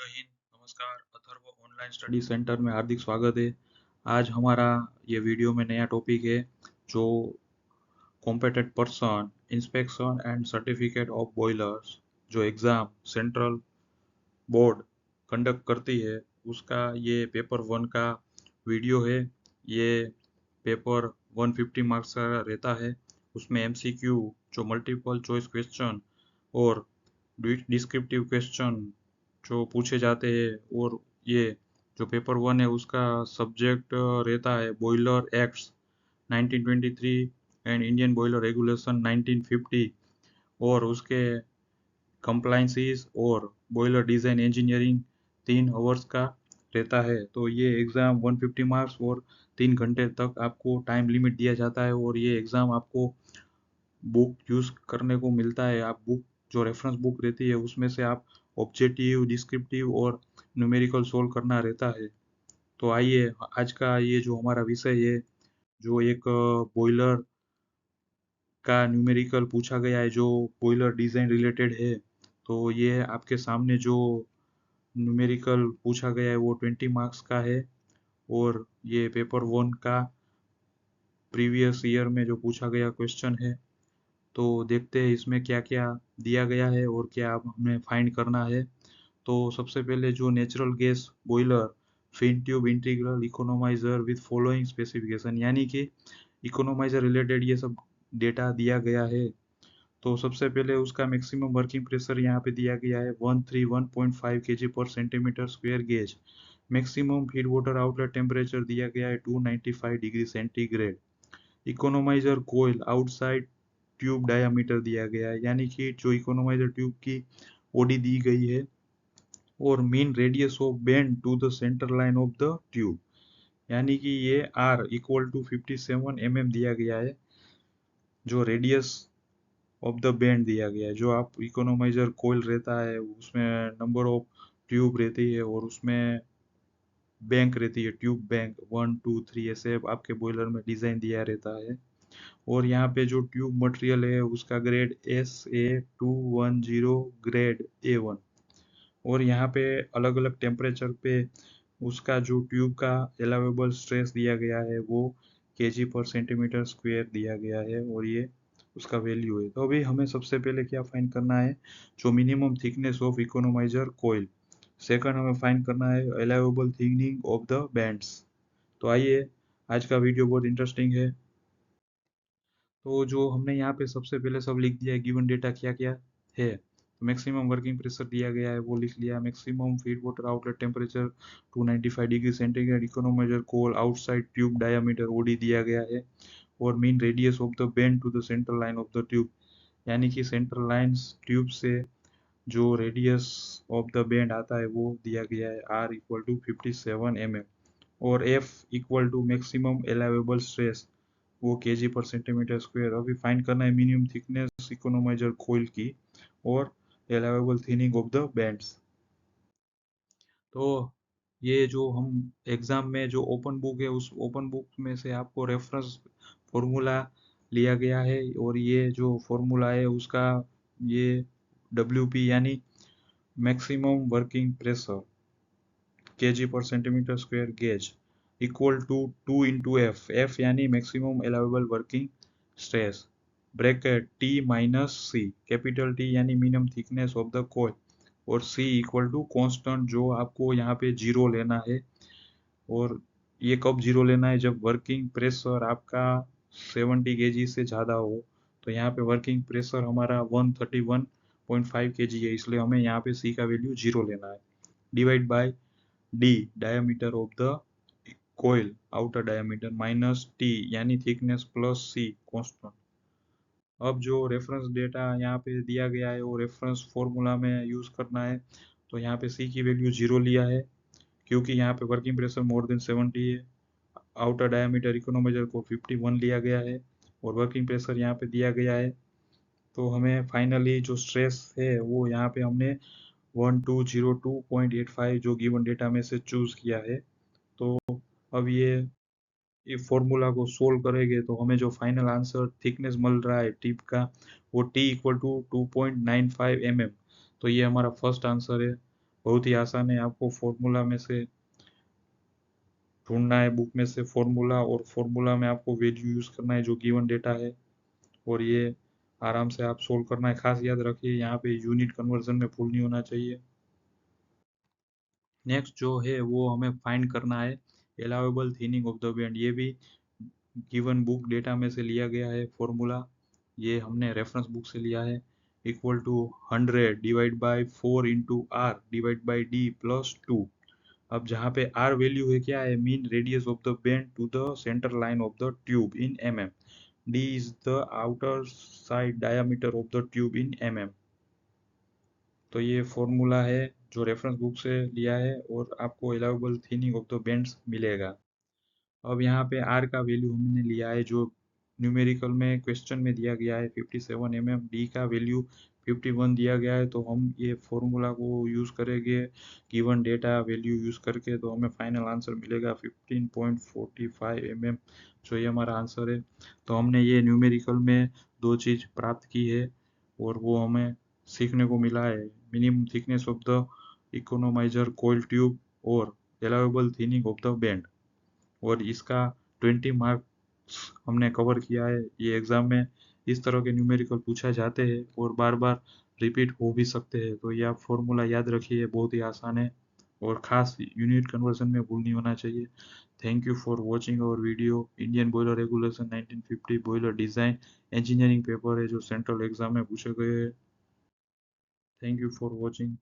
जय हिंद, नमस्कार। Atharva online study centre में हार्दिक स्वागत है। आज हमारा ये वीडियो में नया टॉपिक है जो competent person inspection and certificate of boilers जो एग्ज़ाम सेंट्रल बोर्ड कंडक्ट करती है उसका ये पेपर 1 का वीडियो है। ये पेपर 150 मार्क्स का रहता है। उसमें MCQ जो मल्टीपल चॉइस क्वेश्चन और डिस्क्रिप्टिव क्वेश्चन जो पूछे जाते हैं, और ये जो पेपर 1 है उसका सब्जेक्ट रहता है boiler acts 1923 and Indian boiler regulation 1950 और उसके कंप्लाइंसेस और बॉयलर डिज़ाइन इंजीनियरिंग 3 आवर्स का रहता है। तो ये एग्ज़ाम 150 मार्क्स और 3 घंटे तक आपको टाइम लिमिट दिया जाता है, और ये एग्ज़ाम आपको बुक यूज़ करने को मिलता है। आप बुक जो रेफरेंस बुक रहती है उसमें से आप ऑब्जेक्टिव, डिस्क्रिप्टिव और न्यूमेरिकल सोल्व करना रहता है। तो आइए, आज का ये जो हमारा विषय है जो एक बॉयलर का न्यूमेरिकल पूछा गया है जो बॉयलर डिज़ाइन रिलेटेड है। तो ये आपके सामने जो न्यूमेरिकल पूछा गया है वो 20 मार्क्स का है, और ये पेपर 1 का प्रीवियस ईयर में जो पूछा गया क्वेश्चन है। तो देखते हैं इसमें क्या क्या दिया गया है और क्या हमें फाइंड करना है। तो सबसे पहले जो natural gas boiler fin tube integral economiser with following specification, यानी कि इकोनोमाइजर रिलेटेड ये सब डेटा दिया गया है। तो सबसे पहले उसका मैक्सिमम वर्किंग प्रेशर यहाँ पे दिया गया है 131.5 kg पर centimetre square gauge. Maximum feed water outlet temperature दिया गया है 295 degree centigrade. Economiser coil outside tube diameter दिया गया है, यानी कि जो इकोनोमाइजर ट्यूब की ओडी दी गई है, और mean radius of bend to the centre line of the tube, यानी कि ये R इक्वल टू 57 mm दिया गया है। जो रेडियस ऑफ द बेंड दिया गया है, जो आप इकोनोमाइजर कोयल रहता है उसमें नंबर ऑफ ट्यूब रहती है और उसमें बैंक रहती है, ट्यूब बैंक 1 2 3 ऐसे आपके बॉयलर में डिज़ाइन दिया रहता है। और यहाँ पे जो ट्यूब मटेरियल है उसका ग्रेड SA210 ग्रेड A1, और यहाँ पे अलग अलग टेम्परेचर पे उसका जो ट्यूब का एलावेबल स्ट्रेस दिया गया है वो kg पर सेंटीमीटर स्क्वायर दिया गया है, और ये उसका वैल्यू है। तो अभी हमें सबसे पहले क्या फाइंड करना है, जो minimum thickness of economiser coil. Second हमें फाइंड करना है allowable thickening of the bends. तो आइए, आज का वीडियो बहुत इंटरेस्टिंग है। तो जो हमने यहाँ पे सबसे पहले सब लिख दिया है, गिवन डेटा क्या क्या है। तो मैक्सिमम वर्किंग प्रेशर दिया गया है वो लिख लिया। Maximum feed water outlet temperature 295 degree centigrade. Economizer coil outside tube diameter OD दिया गया है, और mean radius of the bend to the central line of the tube, यानी कि सेंट्रल लाइन ट्यूब से जो रेडियस ऑफ द बेंड आता है वो दिया गया है R इक्वल टू 57 mm, और F equal to maximum allowable stress वो kg पर सेंटीमीटर स्क्वायर। अभी फाइंड करना है मिनिमम थिकनेस इकोनोमाइजर कोयल की और allowable thinning of the bends. तो ये जो हम एग्जाम में जो ओपन बुक है उस ओपन बुक में से आपको रेफरेंस फॉर्मूला लिया गया है, और ये जो फॉर्मूला है उसका ये WP यानी मैक्सिमम वर्किंग प्रेशर kg पर centimetre square gauge equal to 2 into F यानी maximum allowable working stress, bracket T minus C, capital T यानी minimum thickness of the coil, और C इक्वल टू कॉन्स्टेंट जो आपको यहाँ पे zero लेना है। और ये कब जीरो लेना है, जब वर्किंग प्रेशर आपका 70 kg से ज़्यादा हो। तो यहाँ पे वर्किंग प्रेशर हमारा 131.5 kg है, इसलिए हमें यहाँ पे C का वैल्यू जीरो लेना है। Divide by D diameter of the coil outer diameter minus T यानी थिकनेस प्लस C कांस्टेंट। अब जो रेफरेंस डेटा यहाँ पे दिया गया है वो रेफरेंस फॉर्मूला में यूज करना है। तो यहाँ पे C की वैल्यू जीरो लिया है क्योंकि यहाँ पे वर्किंग प्रेशर मोर देन 70 है। आउटर डायमीटर इकोनोमाइजर को 51 लिया गया है, और वर्किंग प्रेशर यहाँ पे दिया गया है। तो हमें फाइनली जो स्ट्रेस है वो यहाँ पे हमने 1202.85 जो गिवन डेटा में से चूज किया है। तो अब ये फॉर्मूला को सोल्व करेंगे तो हमें जो फाइनल आंसर थिकनेस मिल रहा है टिप का वो T इक्वल टू 2.95 mm। तो ये हमारा फर्स्ट आंसर है। बहुत ही आसान है। आपको फॉर्मूला में से ढूंढना है, बुक में से फॉर्मूला, और फॉर्मूला में आपको वैल्यू यूज करना है जो गिवन डेटा है, और ये आराम से आप सोल्व करना है। खास याद रखिए यहाँ पे यूनिट कन्वर्जन में भूल नहीं होना चाहिए। नेक्स्ट जो है वो हमें फाइंड करना है allowable thinning of the band. ये भी गिवन बुक डेटा में से लिया गया है फॉर्मूला, ये हमने रेफरेंस बुक से लिया है। Equal to 100 divide by 4 into R divide by D plus 2। अब जहाँ पे आर वैल्यू है क्या है, mean radius of the bend to the centre line of the tube in mm। D is the outer side diameter of the tube in mm। तो ये formula है जो रेफरेंस बुक से लिया है, और आपको allowable thinning of the bends मिलेगा। अब यहाँ पे आर का वैल्यू हमने लिया है जो न्यूमेरिकल में क्वेश्चन में दिया गया है 57 mm। डी का वैल्यू 51 दिया गया है, तो हम ये फॉर्मूला को यूज करेंगे गिवन डेटा वैल्यू यूज करके, तो हमें फाइनल आंसर मिलेगा 15.45 mm, जो ये हमारा आंसर है। तो हमने ये न्यूमेरिकल में दो चीज प्राप्त की है, और वो हमें सीखने को मिला है minimum thickness of the economizer coil tube और allowable thinning of the bend, और इसका 20 मार्क्स हमने कवर किया है। ये एग्जाम में इस तरह के न्यूमेरिकल पूछा जाते हैं और बार बार रिपीट हो भी सकते हैं, तो ये आप फॉर्मूला याद रखिए, बहुत ही आसान है, और खास यूनिट कन्वर्जन में भूल नहीं होना चाहिए। Thank you for watching our video. Indian boiler regulation 1950 boiler design engineering paper है जो सेंट्रल एग्जाम में पूछे गए हैं। थैंक यू फॉर वॉचिंग।